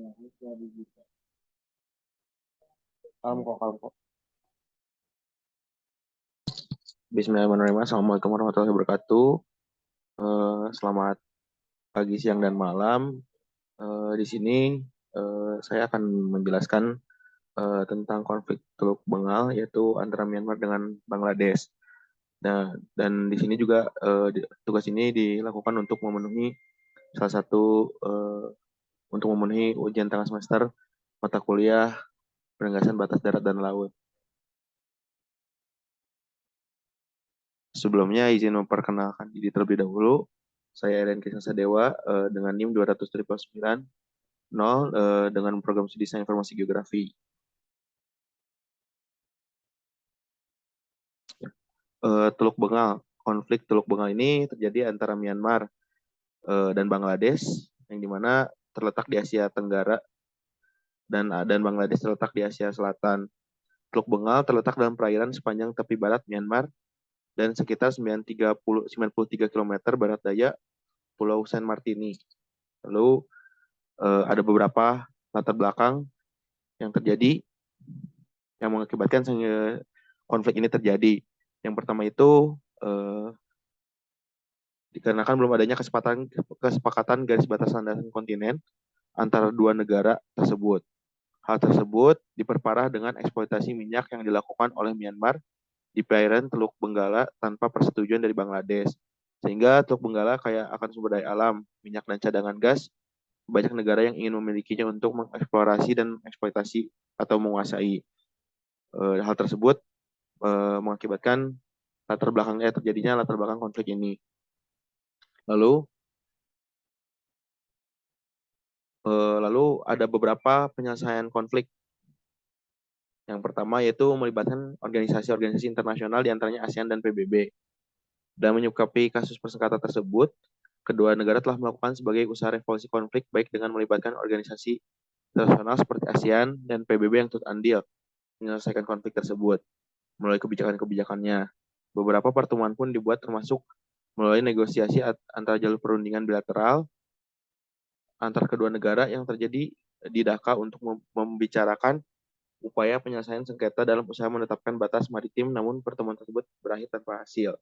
Kalem kok, kalem kok. Bismillahirrahmanirrahim. Assalamualaikum warahmatullahi wabarakatuh. Selamat pagi, siang, dan malam. Di sini saya akan menjelaskan tentang konflik Teluk Bengal, yaitu antara Myanmar dengan Bangladesh. Nah, dan di sini juga tugas ini dilakukan untuk memenuhi salah satu untuk memenuhi ujian tengah semester mata kuliah penegasan batas darat dan laut. Sebelumnya izin memperkenalkan diri terlebih dahulu. Saya Eren Kisah Sadewa dengan NIM 200.990 dengan program studi Sains Informasi Geografi. Teluk Bengal. Konflik Teluk Bengal ini terjadi antara Myanmar dan Bangladesh, yang dimana terletak di Asia Tenggara dan Bangladesh terletak di Asia Selatan. Teluk Bengal terletak dalam perairan sepanjang tepi barat Myanmar dan sekitar 93 km barat daya Pulau Saint Martini. Lalu ada beberapa latar belakang yang terjadi yang mengakibatkan konflik ini terjadi. Yang pertama itu dikarenakan belum adanya kesepakatan garis batas landasan kontinen antara dua negara tersebut. Hal tersebut diperparah dengan eksploitasi minyak yang dilakukan oleh Myanmar di perairan Teluk Benggala tanpa persetujuan dari Bangladesh. Sehingga Teluk Benggala kaya akan sumber daya alam, minyak dan cadangan gas, banyak negara yang ingin memilikinya untuk mengeksplorasi dan eksploitasi atau menguasai. Hal tersebut mengakibatkan terjadinya latar belakang konflik ini. Lalu ada beberapa penyelesaian konflik. Yang pertama yaitu melibatkan organisasi-organisasi internasional diantaranya ASEAN dan PBB. Dan menyikapi kasus persengketa tersebut, kedua negara telah melakukan sebagai usaha resolusi konflik baik dengan melibatkan organisasi internasional seperti ASEAN dan PBB yang turut andil menyelesaikan konflik tersebut melalui kebijakan-kebijakannya. Beberapa pertemuan pun dibuat termasuk melalui negosiasi antara jalur perundingan bilateral antar kedua negara yang terjadi di Dhaka untuk membicarakan upaya penyelesaian sengketa dalam usaha menetapkan batas maritim, namun pertemuan tersebut berakhir tanpa hasil.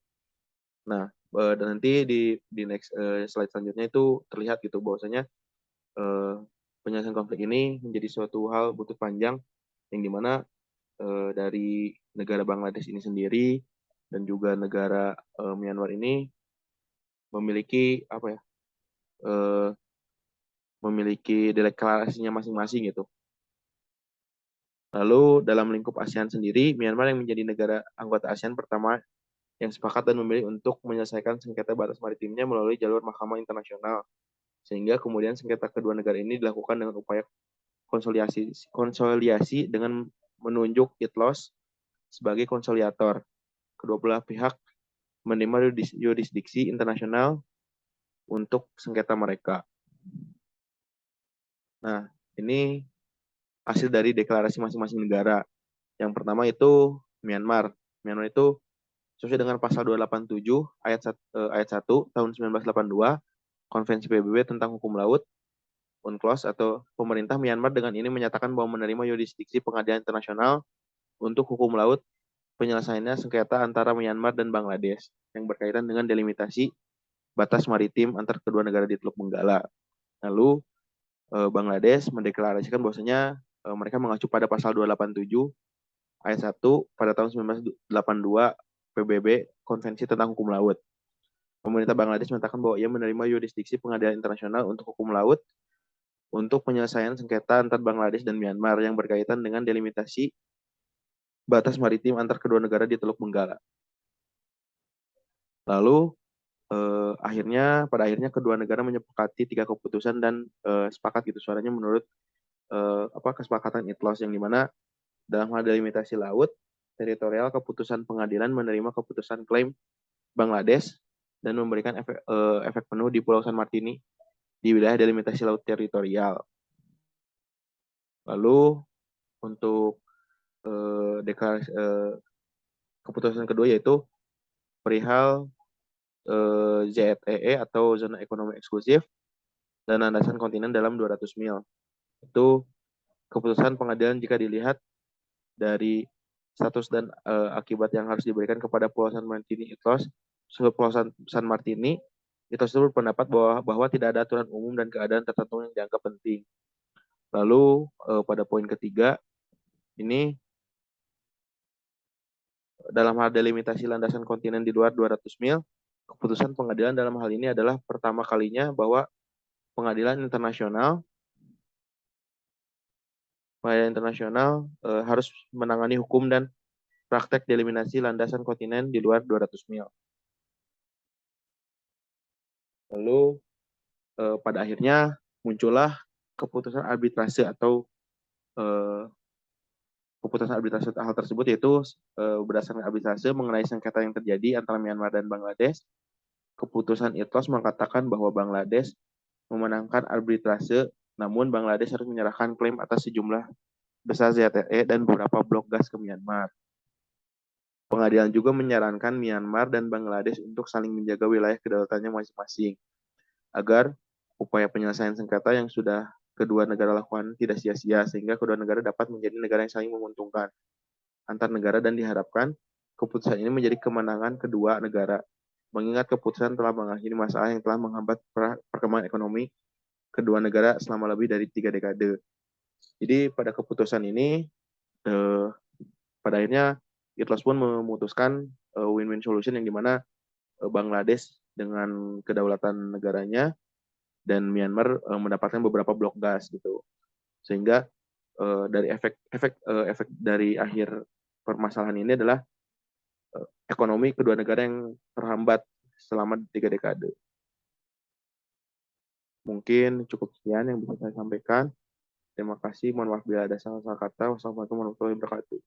Nah, dan nanti di next slide selanjutnya itu terlihat gitu bahwasanya penyelesaian konflik ini menjadi suatu hal butuh panjang yang dimana dari negara Bangladesh ini sendiri dan juga negara Myanmar ini memiliki memiliki deklarasinya masing-masing gitu. Lalu dalam lingkup ASEAN sendiri, Myanmar yang menjadi negara anggota ASEAN pertama yang sepakat dan memilih untuk menyelesaikan sengketa batas maritimnya melalui jalur Mahkamah Internasional. Sehingga kemudian sengketa kedua negara ini dilakukan dengan upaya konsoliasi dengan menunjuk ITLOS sebagai konsoliator. Kedua belah pihak menerima yurisdiksi internasional untuk sengketa mereka. Nah, ini hasil dari deklarasi masing-masing negara. Yang pertama itu Myanmar. Myanmar itu sesuai dengan pasal 287 ayat 1 tahun 1982 Konvensi PBB tentang hukum laut UNCLOS atau pemerintah Myanmar dengan ini menyatakan bahwa menerima yurisdiksi pengadilan internasional untuk hukum laut penyelesaiannya sengketa antara Myanmar dan Bangladesh yang berkaitan dengan delimitasi batas maritim antar kedua negara di Teluk Benggala. Lalu Bangladesh mendeklarasikan bahwasanya mereka mengacu pada pasal 287 ayat 1 pada tahun 1982 PBB Konvensi tentang Hukum Laut. Pemerintah Bangladesh menyatakan bahwa ia menerima yurisdiksi pengadilan internasional untuk hukum laut untuk penyelesaian sengketa antar Bangladesh dan Myanmar yang berkaitan dengan delimitasi batas maritim antar kedua negara di Teluk Benggala. Lalu pada akhirnya kedua negara menyepakati 3 keputusan dan sepakat gitu suaranya menurut kesepakatan ITLOS yang dimana dalam hal delimitasi laut teritorial keputusan pengadilan menerima keputusan klaim Bangladesh dan memberikan efek penuh di Pulau San Martini di wilayah delimitasi laut teritorial. Lalu untuk deklarasi keputusan kedua yaitu perihal ZEE atau zona ekonomi eksklusif dan landasan kontinen dalam 200 mil. Itu keputusan pengadilan jika dilihat dari status dan akibat yang harus diberikan kepada Pulau San Martini ITLOS. Pulau San Martini ITLOS itu berpendapat bahwa tidak ada aturan umum dan keadaan tertentu yang dianggap penting. Lalu pada poin ketiga, ini dalam hal delimitasi landasan kontinen di luar 200 mil, keputusan pengadilan dalam hal ini adalah pertama kalinya bahwa pengadilan internasional harus menangani hukum dan praktek delimitasi landasan kontinen di luar 200 mil. Lalu pada akhirnya muncullah keputusan arbitrase atau keputusan arbitrase hal tersebut, yaitu berdasarkan arbitrase mengenai sengketa yang terjadi antara Myanmar dan Bangladesh. Keputusan ITLOS mengatakan bahwa Bangladesh memenangkan arbitrase, namun Bangladesh harus menyerahkan klaim atas sejumlah besar ZTE dan beberapa blok gas ke Myanmar. Pengadilan juga menyarankan Myanmar dan Bangladesh untuk saling menjaga wilayah kedaulatannya masing-masing, agar upaya penyelesaian sengketa yang sudah kedua negara lakukan tidak sia-sia, sehingga kedua negara dapat menjadi negara yang saling menguntungkan antar negara, dan diharapkan keputusan ini menjadi kemenangan kedua negara, mengingat keputusan telah mengakhiri masalah yang telah menghambat perkembangan ekonomi kedua negara selama lebih dari 3 dekade. Jadi pada keputusan ini, pada akhirnya ITLOS pun memutuskan win-win solution, yang dimana Bangladesh dengan kedaulatan negaranya dan Myanmar mendapatkan beberapa blok gas gitu, sehingga dari efek dari akhir permasalahan ini adalah ekonomi kedua negara yang terhambat selama 3 dekade. Mungkin cukup sekian yang bisa saya sampaikan. Terima kasih. Mohon maaf bila ada salah-salah kata. Wassalamualaikum warahmatullahi wabarakatuh.